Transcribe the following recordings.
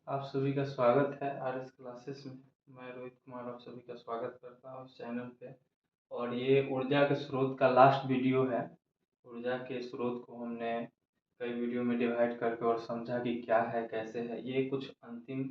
आप सभी का स्वागत है आरएस क्लासेस में। मैं रोहित कुमार आप सभी का स्वागत करता हूँ इस चैनल पे। और ये ऊर्जा के स्रोत का लास्ट वीडियो है। ऊर्जा के स्रोत को हमने कई वीडियो में डिवाइड करके और समझा कि क्या है कैसे है। ये कुछ अंतिम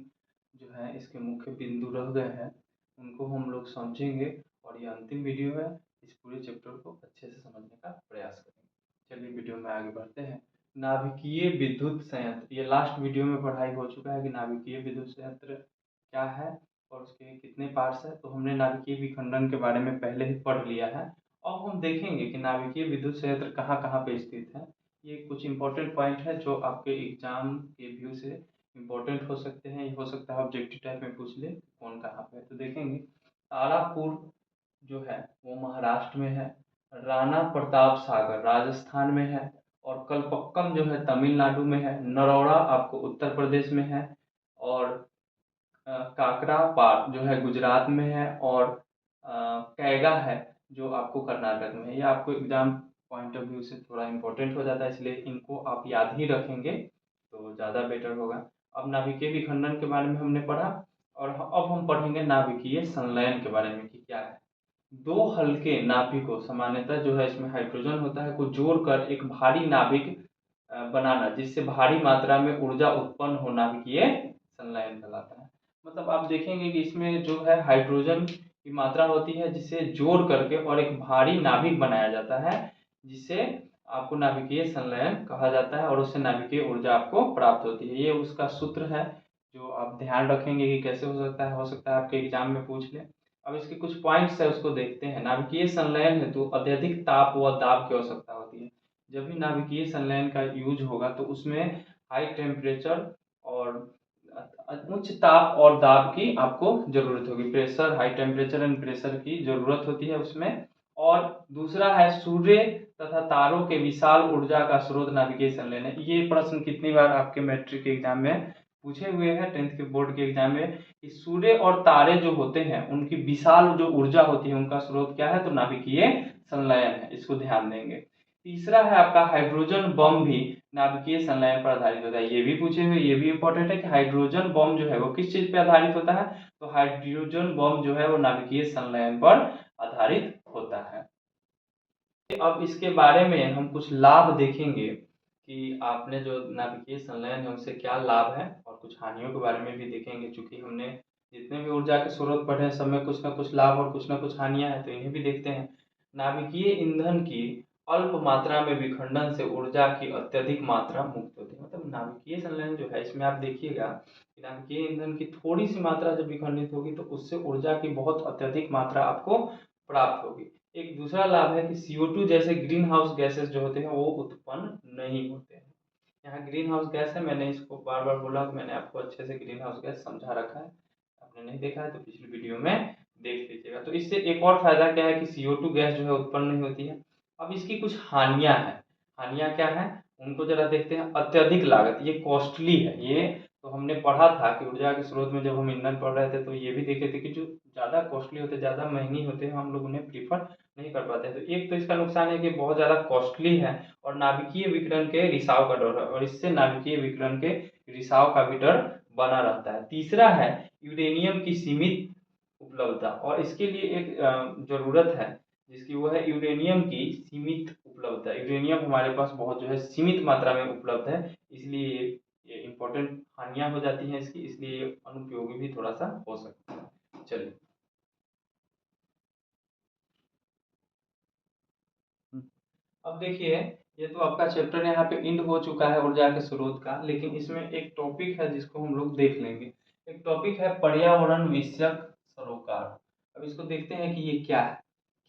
जो है इसके मुख्य बिंदु रह गए हैं, उनको हम लोग समझेंगे और ये अंतिम वीडियो है। इस पूरे चैप्टर को अच्छे से समझने का प्रयास करेंगे। चलिए वीडियो में आगे बढ़ते हैं। नाभिकीय विद्युत संयंत्र, ये लास्ट वीडियो में पढ़ाई हो चुका है कि नाभिकीय विद्युत संयंत्र क्या है और उसके कितने पार्ट्स हैं। तो हमने नाभिकीय विखंडन के बारे में पहले ही पढ़ लिया है। अब हम देखेंगे कि नाभिकीय विद्युत संयंत्र कहाँ कहाँ पे स्थित है। ये कुछ इंपॉर्टेंट पॉइंट है जो आपके एग्जाम के व्यू से इम्पोर्टेंट हो सकते हैं। ये हो सकता है ऑब्जेक्टिव टाइप में पूछ ले कौन कहाँ पे है। तो देखेंगे तारापुर जो है वो महाराष्ट्र में है, राणा प्रताप सागर राजस्थान में है, और कलपक्कम जो है तमिलनाडु में है, नरौड़ा आपको उत्तर प्रदेश में है, और काकरापार जो है गुजरात में है, और कैगा है जो आपको कर्नाटक में है। ये आपको एग्जाम पॉइंट ऑफ व्यू से थोड़ा इम्पोर्टेंट हो जाता है, इसलिए इनको आप याद ही रखेंगे तो ज़्यादा बेटर होगा। अब नाभिकीय विखंडन के बारे में हमने पढ़ा, और अब हम पढ़ेंगे नाभिकीय संलयन के बारे में कि क्या है। दो हल्के नाभिकों, सामान्यतः जो है इसमें हाइड्रोजन होता है, को जोड़कर एक भारी नाभिक बनाना जिससे भारी मात्रा में ऊर्जा उत्पन्न हो, नाभिकीय संलयन कहलाता है। मतलब आप देखेंगे कि इसमें जो है हाइड्रोजन की मात्रा होती है जिसे जोड़ करके और एक भारी नाभिक बनाया जाता है, जिससे आपको नाभिकीय संलयन कहा जाता है और उससे नाभिकीय ऊर्जा आपको प्राप्त होती है। ये उसका सूत्र है जो आप ध्यान रखेंगे कि कैसे हो सकता है आपके एग्जाम में पूछ ले। अब इसके कुछ पॉइंट्स है उसको देखते हैं। नाभिकीय संलयन हेतु अत्यधिक ताप व दाब की आवश्यकता होती है। जब भी नाभिकीय संलयन का यूज होगा तो उसमें हाई टेम्परेचर और उच्च ताप और दाब की आपको जरूरत होगी। Pressure, high temperature and pressure की जरूरत होती है उसमें। और दूसरा है सूर्य तथा तारों के विशाल ऊर्जा का स्रोत नाभिकीय संलयन है। ये प्रश्न कितनी बार आपके मैट्रिक के एग्जाम में पूछे हुए हैं, 10th के बोर्ड के एग्जाम में, कि सूर्य और तारे जो होते हैं उनकी विशाल जो ऊर्जा होती है उनका स्रोत क्या है, तो नाभिकीय संलयन है। इसको ध्यान देंगे। तीसरा है आपका हाइड्रोजन बम भी नाभिकीय संलयन पर आधारित होता है। ये भी पूछे हुए, ये भी इंपॉर्टेंट है कि हाइड्रोजन बम जो है वो किस चीज पे आधारित होता है, तो हाइड्रोजन बम जो है वो नाभिकीय संलयन पर आधारित होता है। अब इसके बारे में हम कुछ लाभ देखेंगे कि आपने जो नाभिकीय संलयन है उससे क्या लाभ है, और कुछ हानियों के बारे में भी देखेंगे। चूंकि हमने जितने भी ऊर्जा के स्रोत पढ़े हैं सब में कुछ ना कुछ लाभ और कुछ ना कुछ हानियां हैं, तो इन्हें भी देखते हैं। नाभिकीय ईंधन की अल्प मात्रा में विखंडन से ऊर्जा की अत्यधिक मात्रा मुक्त होती है। मतलब नाभिकीय संलयन जो है इसमें आप देखिएगा कि नाभिकीय ईंधन की थोड़ी सी मात्रा जब विखंडित होगी तो उससे ऊर्जा की बहुत अत्यधिक मात्रा आपको प्राप्त होगी। एक दूसरा लाभ है कि CO2 जैसे ग्रीन हाउस गैसेस जो होते हैं वो उत्पन्न नहीं होते हैं। यहाँ ग्रीन हाउस गैस है, मैंने इसको बार बार बोला, मैंने आपको अच्छे से ग्रीन हाउस गैस समझा रखा है। आपने नहीं देखा है तो पिछली वीडियो में देख लीजिएगा। तो इससे एक और फायदा क्या है कि CO2 गैस जो है उत्पन्न नहीं होती है। अब इसकी कुछ हानियां हैं। हानियां क्या है उनको जरा देखते हैं। अत्यधिक लागत, ये कॉस्टली है। ये तो हमने पढ़ा था कि ऊर्जा के स्रोत में जब हम ईंधन पढ़ रहे थे तो ये भी देखे थे कि जो ज़्यादा कॉस्टली होते, ज़्यादा महंगी होते हैं, हम लोग उन्हें प्रीफर नहीं कर पाते। तो एक तो इसका नुकसान है कि बहुत ज़्यादा कॉस्टली है, और नाभिकीय विकिरण के रिसाव का डर है, और इससे नाभिकीय विकिरण के रिसाव का भी डर बना रहता है। तीसरा है यूरेनियम की सीमित उपलब्धता, और इसके लिए एक जरूरत है जिसकी वो है यूरेनियम की सीमित उपलब्धता। यूरेनियम हमारे पास बहुत जो है सीमित मात्रा में उपलब्ध है, इसलिए ये इम्पोर्टेंट हानियां हो जाती हैं इसकी, इसलिए ये अनुपयोगी भी थोड़ा सा हो सकता है। चलिए अब देखिए, ये तो आपका चैप्टर यहाँ पे एंड हो चुका है ऊर्जा के स्रोत का, लेकिन इसमें एक टॉपिक है जिसको हम लोग देख लेंगे। एक टॉपिक है पर्यावरण विषयक सरोकार। अब इसको देखते हैं कि ये क्या है।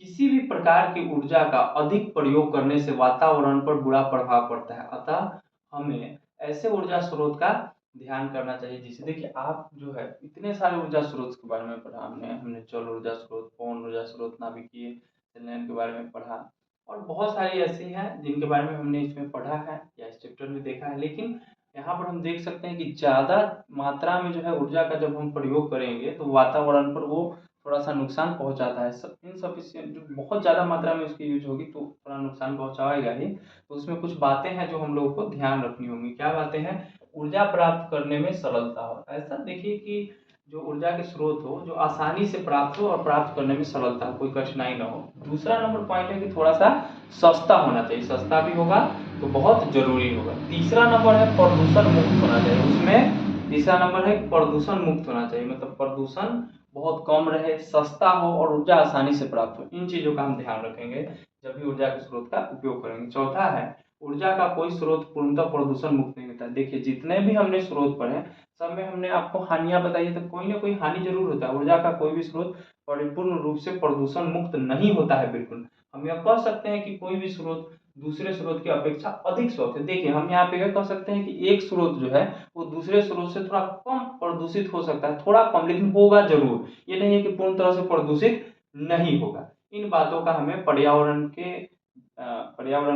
किसी भी प्रकार की ऊर्जा का अधिक प्रयोग करने से वातावरण पर बुरा प्रभाव पड़ता है, अतः हमें ऐसे ऊर्जा स्रोत का ध्यान करना चाहिए। जिसे देखिए आप जो है इतने सारे ऊर्जा स्रोत के बारे में पढ़ा हमने हमने जल ऊर्जा स्रोत, पवन ऊर्जा स्रोत, नाभिकीय संलयन के बारे में पढ़ा, और बहुत सारी ऐसी हैं जिनके बारे में हमने इसमें पढ़ा है या इस चैप्टर में देखा है। लेकिन यहाँ पर हम देख सकते हैं कि ज़्यादा मात्रा में जो है ऊर्जा का जब हम प्रयोग करेंगे तो वातावरण पर वो थोड़ा सा नुकसान पहुंचाता है। इनसफिशियंट जो बहुत ज़्यादा मात्रा में उसकी यूज होगी तो थोड़ा नुकसान पहुंचाएगा ही। तो उसमें कुछ बातें हैं जो हम लोगों को ध्यान रखनी होंगी। क्या बातें हैं, ऊर्जा प्राप्त करने में सरलता हो। ऐसा देखिए कि जो ऊर्जा के स्रोत हो जो आसानी से प्राप्त हो और प्राप्त करने में सरलता हो, कोई कठिनाई ना हो। दूसरा नंबर पॉइंट है कि थोड़ा सा सस्ता होना चाहिए, सस्ता भी होगा तो बहुत जरूरी होगा। तीसरा नंबर है प्रदूषण मुक्त होना चाहिए। उसमें तीसरा नंबर है प्रदूषण मुक्त होना चाहिए, मतलब प्रदूषण बहुत कम रहे, सस्ता हो और ऊर्जा आसानी से प्राप्त हो। इन चीजों का हम ध्यान रखेंगे जब भी ऊर्जा के स्रोत का उपयोग करेंगे। चौथा है ऊर्जा का कोई स्रोत पूर्णतः प्रदूषण मुक्त नहीं होता। देखिए जितने भी हमने स्रोत पढ़े सब में हमने आपको हानियां बताई है, तो कोई ना कोई हानि जरूर होता है। ऊर्जा का कोई भी स्रोत परिपूर्ण रूप से प्रदूषण मुक्त नहीं होता है बिल्कुल। हम यह कह सकते हैं कि कोई भी स्रोत दूसरे स्रोत की अपेक्षा अधिक स्वच्छ है। देखिए हम यहाँ पे यह कह सकते हैं कि एक स्रोत जो है वो दूसरे स्रोत से थोड़ा कम प्रदूषित हो सकता है, थोड़ा कम, लेकिन होगा जरूर। ये नहीं है कि पूर्ण तरह से प्रदूषित नहीं होगा। इन बातों का हमें पर्यावरण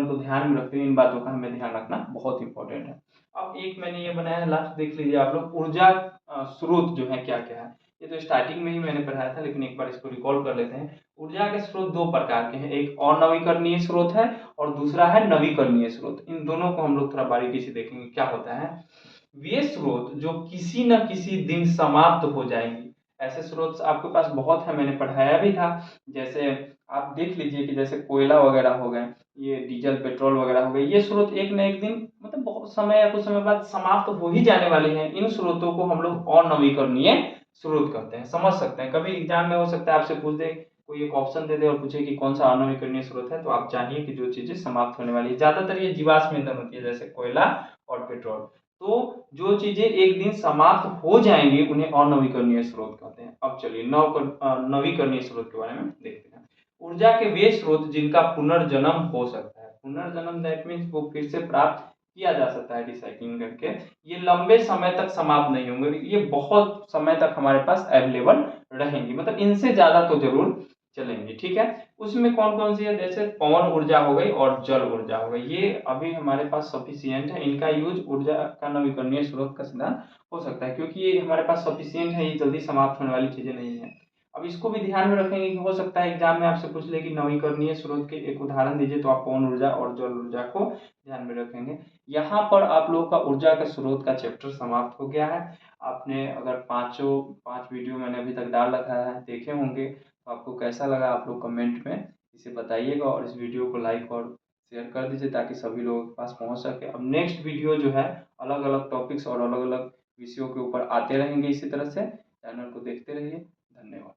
को ध्यान में रखते हुए इन बातों का हमें ध्यान रखना बहुत इंपॉर्टेंट है। अब एक मैंने ये बनाया है, लास्ट देख लीजिए आप लोग। ऊर्जा स्रोत जो है क्या क्या है, ये तो स्टार्टिंग में ही मैंने पढ़ाया था, लेकिन एक बार इसको रिकॉल कर लेते हैं। ऊर्जा के स्रोत दो प्रकार के हैं, एक अनवीकरणीय स्रोत है और दूसरा है नवीकरणीय स्रोत। इन दोनों को हम लोग थोड़ा बारीकी से देखेंगे क्या होता है। वे स्रोत जो किसी न किसी दिन समाप्त हो जाएंगे, ऐसे स्रोत आपके पास बहुत है, मैंने पढ़ाया भी था। जैसे आप देख लीजिए कि जैसे कोयला वगैरह हो गए, ये डीजल पेट्रोल वगैरह हो गए, ये स्रोत एक न एक दिन मतलब बहुत समय या कुछ समय बाद समाप्त हो ही जाने वाले हैं। इन स्रोतों को हम लोग अनवीकरणीय स्रोत कहते हैं। समझ सकते हैं, कभी एग्जाम में हो सकता है आपसे पूछ दे, कोई एक ऑप्शन दे दे और पूछे कि कौन सा अनवीकरणीय स्रोत है, तो आप जानिए कि जो चीजें समाप्त होने वाली है। ज्यादातर ये जीवाश्म ईंधन होती है, जैसे कोयला और पेट्रोल। तो जो चीजें एक दिन समाप्त हो जाएंगी उन्हें अनवीकरणीय स्रोत कहते हैं। अब चलिए नवीकरणीय स्रोत के बारे में देखते हैं। ऊर्जा के वे स्रोत जिनका पुनर्जन्म हो सकता है। पुनर्जन्म दैट मीन्स वो फिर से प्राप्त किया जा सकता है रिसाइकलिंग करके। ये लंबे समय तक समाप्त नहीं होंगे, ये बहुत समय तक हमारे पास अवेलेबल रहेंगी, मतलब इनसे ज्यादा तो जरूर चलेंगी। ठीक है, उसमें कौन कौन सी है, जैसे पवन ऊर्जा हो गई और जल ऊर्जा हो गई, ये अभी हमारे पास सफिशियंट है। इनका यूज ऊर्जा का नवीकरणीय स्रोत का सिद्धांत हो सकता है, क्योंकि ये हमारे पास सफिशियंट है, ये जल्दी समाप्त होने वाली चीजें नहीं है। अब इसको भी ध्यान में रखेंगे कि हो सकता है एग्जाम में आपसे पूछ ले कि नवीकरणीय स्रोत के एक उदाहरण दीजिए, तो आप पवन ऊर्जा और जल ऊर्जा को ध्यान में रखेंगे। यहाँ पर आप लोगों का ऊर्जा का स्रोत का चैप्टर समाप्त हो गया है। आपने अगर पांच वीडियो मैंने अभी तक डाल रखा है देखे होंगे, तो आपको कैसा लगा आप लोग कमेंट में इसे बताइएगा, और इस वीडियो को लाइक और शेयर कर दीजिए ताकि सभी लोगों के पास पहुंच सके। अब नेक्स्ट वीडियो जो है अलग अलग टॉपिक्स और अलग अलग विषयों के ऊपर आते रहेंगे। इसी तरह से चैनल को देखते रहिए। धन्यवाद।